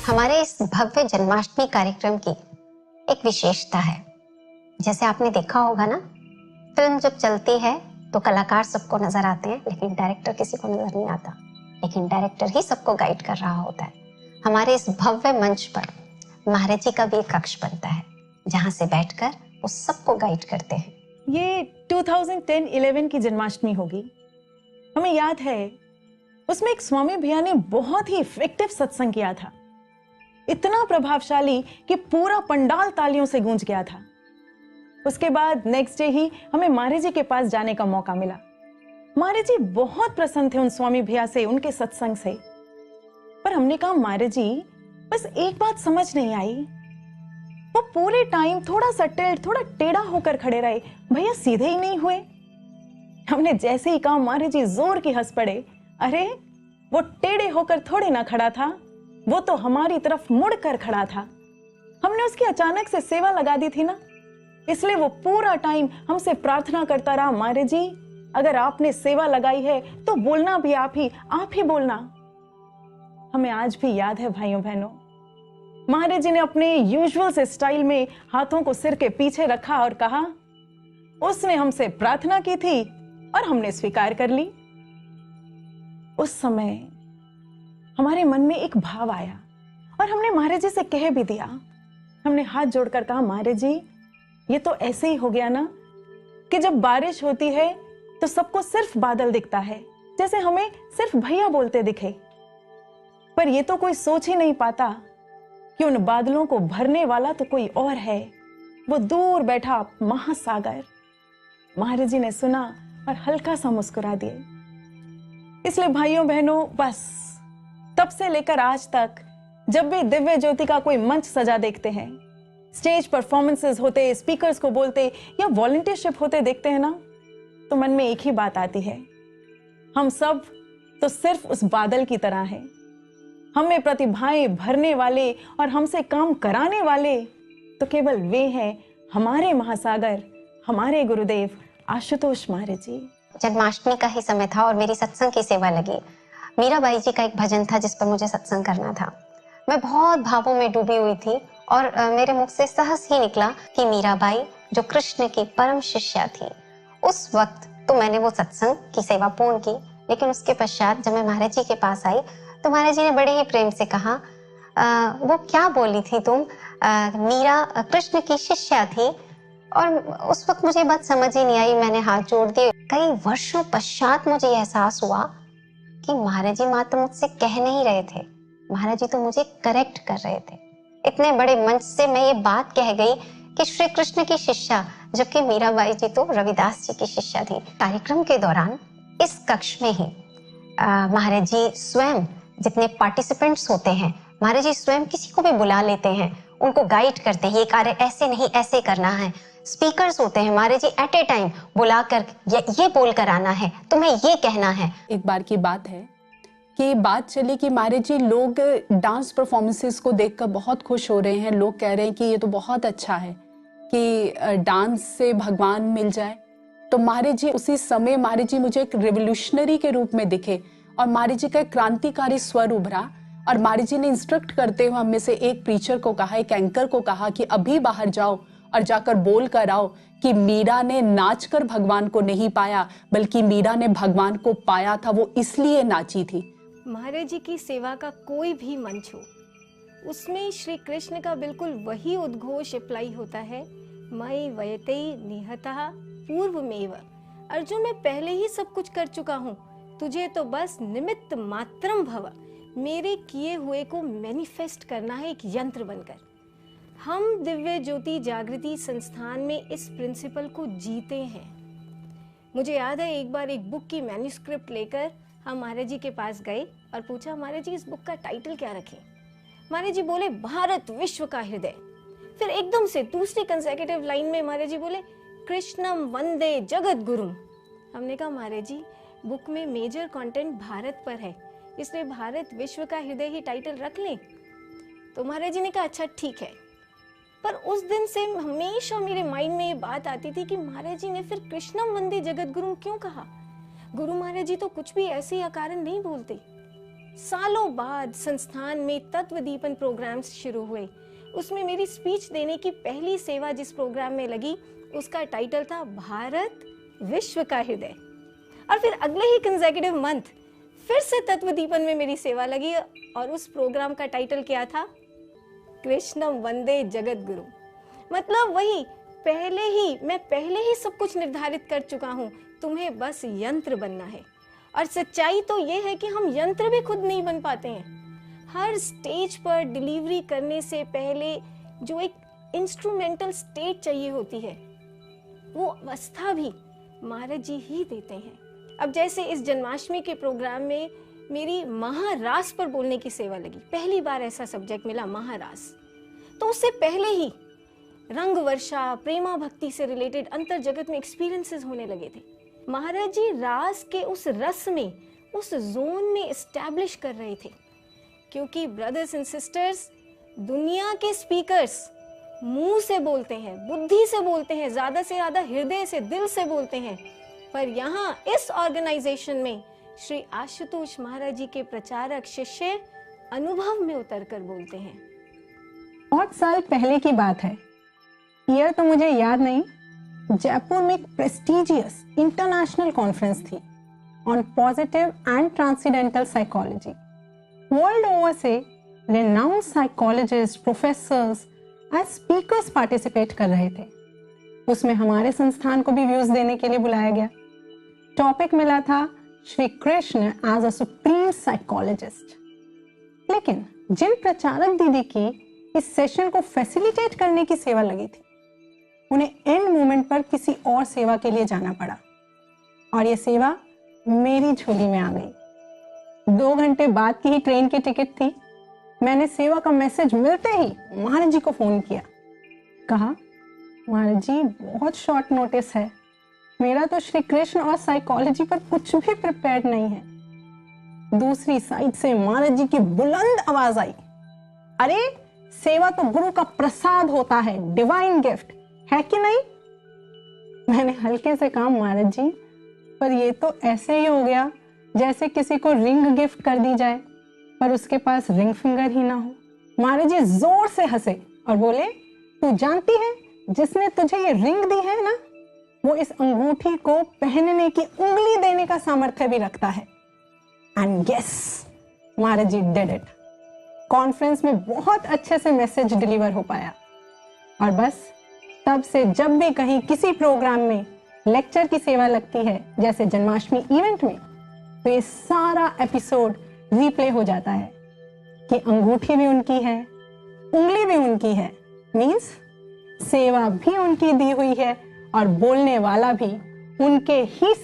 हमारे इस भव्य जन्माष्टमी कार्यक्रम की एक विशेषता है। जैसे आपने देखा होगा ना, फिल्म जब चलती है तो कलाकार सबको नजर आते हैं, लेकिन डायरेक्टर किसी को नजर नहीं आता। लेकिन डायरेक्टर ही सबको गाइड कर रहा होता है। हमारे इस भव्य मंच पर महाराज जी का भी एक कक्ष बनता है, जहां से बैठकर वो सबको गाइड करते हैं। ये 2010-11 की जन्माष्टमी होगी। हमें याद है, उसमें एक स्वामी भैया ने बहुत ही इफेक्टिव सत्संग किया था, इतना प्रभावशाली कि पूरा पंडाल तालियों से गूंज गया था। उसके बाद नेक्स्ट डे ही हमें महाराज जी के पास जाने का मौका मिला। महाराज जी बहुत प्रसन्न थे उन स्वामी भैया से, उनके सत्संग से। पर हमने कहा, महाराज जी बस एक बात समझ नहीं आई, वो पूरे टाइम थोड़ा सा टिल्ट, थोड़ा टेढ़ा होकर खड़े रहे, भैया सीधे ही नहीं हुए। हमने जैसे ही कहा, महाराज जी जोर की हंस पड़े। अरे वो टेढ़े होकर थोड़े ना खड़ा था, वो तो हमारी तरफ मुड़कर खड़ा था। हमने उसकी अचानक से सेवा लगा दी थी ना, इसलिए वो पूरा टाइम हमसे प्रार्थना करता रहा, महाराज जी अगर आपने सेवा लगाई है तो बोलना भी आप ही बोलना। हमें आज भी याद है भाइयों बहनों, महाराज जी ने अपने यूजुअल से स्टाइल में हाथों को सिर के पीछे रखा और कहा, उसने हमसे प्रार्थना की थी और हमने स्वीकार कर ली। उस समय हमारे मन में एक भाव आया और हमने महाराज जी से कह भी दिया। हमने हाथ जोड़कर कहा, महाराज जी ये तो ऐसे ही हो गया ना कि जब बारिश होती है तो सबको सिर्फ बादल दिखता है, जैसे हमें सिर्फ भैया बोलते दिखे। पर ये तो कोई सोच ही नहीं पाता कि उन बादलों को भरने वाला तो कोई और है, वो दूर बैठा महासागर। महाराज जी ने सुना और हल्का सा मुस्कुरा दिए। इसलिए भाइयों बहनों, बस तब से लेकर आज तक जब भी दिव्य ज्योति का कोई मंच सजा देखते हैं, स्टेज परफॉर्मेंसेस होते, स्पीकर्स को बोलते या वॉलंटियरशिप होते देखते हैं ना, तो मन में एक ही बात आती है, हम सब तो सिर्फ उस बादल की तरह हैं। हमें प्रतिभाएं भरने वाले और हमसे काम कराने वाले तो केवल वे हैं, हमारे महासागर, हमारे गुरुदेव आशुतोष महाराज जी। जन्माष्टमी का ही समय था और मेरी सत्संग की सेवा लगी। मीराबाई जी का एक भजन था जिस पर मुझे सत्संग करना था। मैं बहुत भावों में डूबी हुई थी और मेरे मुख से सहज ही निकला कि मीराबाई जो कृष्ण की परम शिष्या थी। उस वक्त तो मैंने वो सत्संग की सेवा पूर्ण की, लेकिन उसके पश्चात जब मैं महाराज जी के पास आई तो महाराज जी ने बड़े ही प्रेम से कहा, वो क्या बोली थी तुम, मीरा कृष्ण की शिष्या थी। और उस वक्त मुझे बात समझ ही नहीं आई, मैंने हाथ जोड़ दिए। कई वर्षों पश्चात मुझे एहसास हुआ कि महाराज जी मात्र मुझसे कह नहीं रहे थे, महाराज जी तो मुझे करेक्ट कर रहे थे। इतने बड़े मंच से मैं ये बात कह गई कि श्री कृष्ण की शिष्या, जबकि मीराबाई जी तो रविदास जी की शिष्या थी। कार्यक्रम के दौरान इस कक्ष में ही महाराज जी स्वयं, जितने पार्टिसिपेंट्स होते हैं, महाराज जी स्वयं किसी को भी बुला लेते हैं, उनको गाइड करते हैं, ये कार्य ऐसे नहीं ऐसे करना है। स्पीकर्स होते हैं, महाराज जी एट ए टाइम बुलाकर ये बोल कर आना है, तुम्हें ये कहना है। एक बार की बात है कि बात चली कि महाराज जी लोग डांस परफॉर्मेंसेस को देखकर बहुत खुश हो रहे हैं। लोग कह रहे हैं कि ये तो बहुत अच्छा है कि डांस से भगवान मिल जाए। तो महाराज जी उसी समय, महाराज जी मुझे एक रिवोल्यूशनरी के रूप में दिखे और महाराज जी का एक क्रांतिकारी स्वर उभरा। और महाराज जी ने इंस्ट्रक्ट करते हुए हम में से एक प्रीचर को कहा, एक एंकर को कहा कि अभी बाहर जाओ और जाकर बोल कर आओ कि मीरा ने नाचकर भगवान को नहीं पाया, बल्कि मीरा ने भगवान को पाया था, वो इसलिए नाची थी। महाराज जी की सेवा का कोई भी मंच हो, उसमें श्री कृष्ण का बिल्कुल वही उद्घोष अप्लाई होता है, मयि वयते निहतः पूर्वमेव। अर्जुन, मैं पहले ही सब कुछ कर चुका हूँ, तुझे तो बस निमित्त मात्रम भव। मेरे किए हुए को मैनिफेस्ट करना है एक यंत्र बनकर। हम दिव्य ज्योति जागृति संस्थान में इस प्रिंसिपल को जीते हैं। मुझे याद है, एक बार एक बुक की मैन्युस्क्रिप्ट लेकर हम महाराज जी के पास गए और पूछा, महाराज जी इस बुक का टाइटल क्या रखें। महाराज जी बोले, भारत विश्व का हृदय। फिर एकदम से दूसरी कंसेक्यूटिव लाइन में महाराज जी बोले, कृष्णम वंदे जगत गुरुम। हमने कहा, महाराज जी बुक में मेजर कंटेंट भारत पर है, इसलिए भारत विश्व का हृदय ही टाइटल रख लें। तो महाराज जी ने कहा, अच्छा ठीक है। पर उस दिन से हमेशा मेरे माइंड में ये बात आती थी कि महाराज जी ने फिर कृष्णम वंदे जगत गुरुम क्यों कहा। गुरु महाराज जी तो कुछ भी ऐसे ही अकारण नहीं बोलते, सालों बाद संस्थान में तत्व दीपन प्रोग्राम्स शुरू हुए। उसमें मेरी स्पीच देने की पहली सेवा जिस प्रोग्राम में लगी उसका टाइटल था भारत विश्व का हृदय। और फिर अगले ही कंसेक्यूटिव मंथ फिर से तत्व दीपन में मेरी सेवा लगी और उस प्रोग्राम का टाइटल क्या था? कृष्णम वंदे जगत गुरु। मतलब वही मैं पहले ही सब कुछ निर्धारित कर चुका हूँ, तुम्हें बस यंत्र बनना है। और सच्चाई तो ये है कि हम यंत्र भी खुद नहीं बन पाते हैं। हर स्टेज पर डिलीवरी करने से पहले जो एक इंस्ट्रूमेंटल स्टेट चाहिए होती है, वो अवस्था भी महाराज जी ही देते हैं। अब जैसे इस जन्माष्टमी के प्रोग्राम में मेरी महारास पर बोलने की सेवा लगी। पहली बार ऐसा सब्जेक्ट मिला, महारास। तो उससे पहले ही रंग वर्षा, प्रेमा भक्ति से रिलेटेड अंतर जगत में एक्सपीरियंसेस होने लगे थे। महाराज जी रास के उस रस में, उस जोन में एस्टैब्लिश कर रहे थे। क्योंकि ब्रदर्स एंड सिस्टर्स, दुनिया के स्पीकर्स मुंह से बोलते हैं, बुद्धि से बोलते हैं, ज्यादा से ज्यादा हृदय से, दिल से बोलते हैं। पर यहाँ इस ऑर्गेनाइजेशन में श्री आशुतोष महाराज जी के प्रचारक शिष्य अनुभव में उतर कर बोलते हैं। बहुत साल पहले की बात है, ईयर तो मुझे याद नहीं। जयपुर में एक प्रेस्टिजियस इंटरनेशनल कॉन्फ्रेंस थी on positive and transcendental psychology. World over से renowned psychologists, professors as speakers participate कर रहे थे। उसमें हमारे संस्थान को भी व्यूज देने के लिए बुलाया गया। टॉपिक मिला था Shri Krishna as a supreme psychologist. लेकिन जिन प्रचारक दीदी की इस सेशन को फैसिलिटेट करने की सेवा लगी थी, उन्हें एंड मोमेंट पर किसी और सेवा के लिए जाना पड़ा और ये सेवा मेरी झोली में आ गई। 2 घंटे बाद की ही ट्रेन की टिकट थी। मैंने सेवा का मैसेज मिलते ही महाराज जी को फोन किया। कहा, महाराज जी बहुत शॉर्ट नोटिस है, मेरा तो श्री कृष्ण और साइकोलॉजी पर कुछ भी प्रिपेयर्ड नहीं है। दूसरी साइड से महाराज जी की बुलंद आवाज आई, अरे सेवा तो गुरु का प्रसाद होता है, डिवाइन गिफ्ट है कि नहीं? मैंने हल्के से कहा, महाराज जी पर ये तो ऐसे ही हो गया जैसे किसी को रिंग गिफ्ट कर दी जाए पर उसके पास रिंग फिंगर ही ना हो। महाराज जी जोर से हंसे और बोले, तू जानती है जिसने तुझे ये रिंग दी है ना, वो इस अंगूठी को पहनने की उंगली देने का सामर्थ्य भी रखता है। And guess, Maharaj ji did it. Conference में बहुत अच्छे से मैसेज डिलीवर हो पाया और बस तब से जब भी कहीं किसी प्रोग्राम में लेक्चर की सेवा लगती है, जैसे जन्माष्टमी इवेंट में, तो ये सारा एपिसोड रीप्ले हो जाता है कि अंगूठी भी उनकी है, उंगली भी उनकी है, मींस सेवा भी उनकी दी हुई है और बोलने वाला भी उनके ही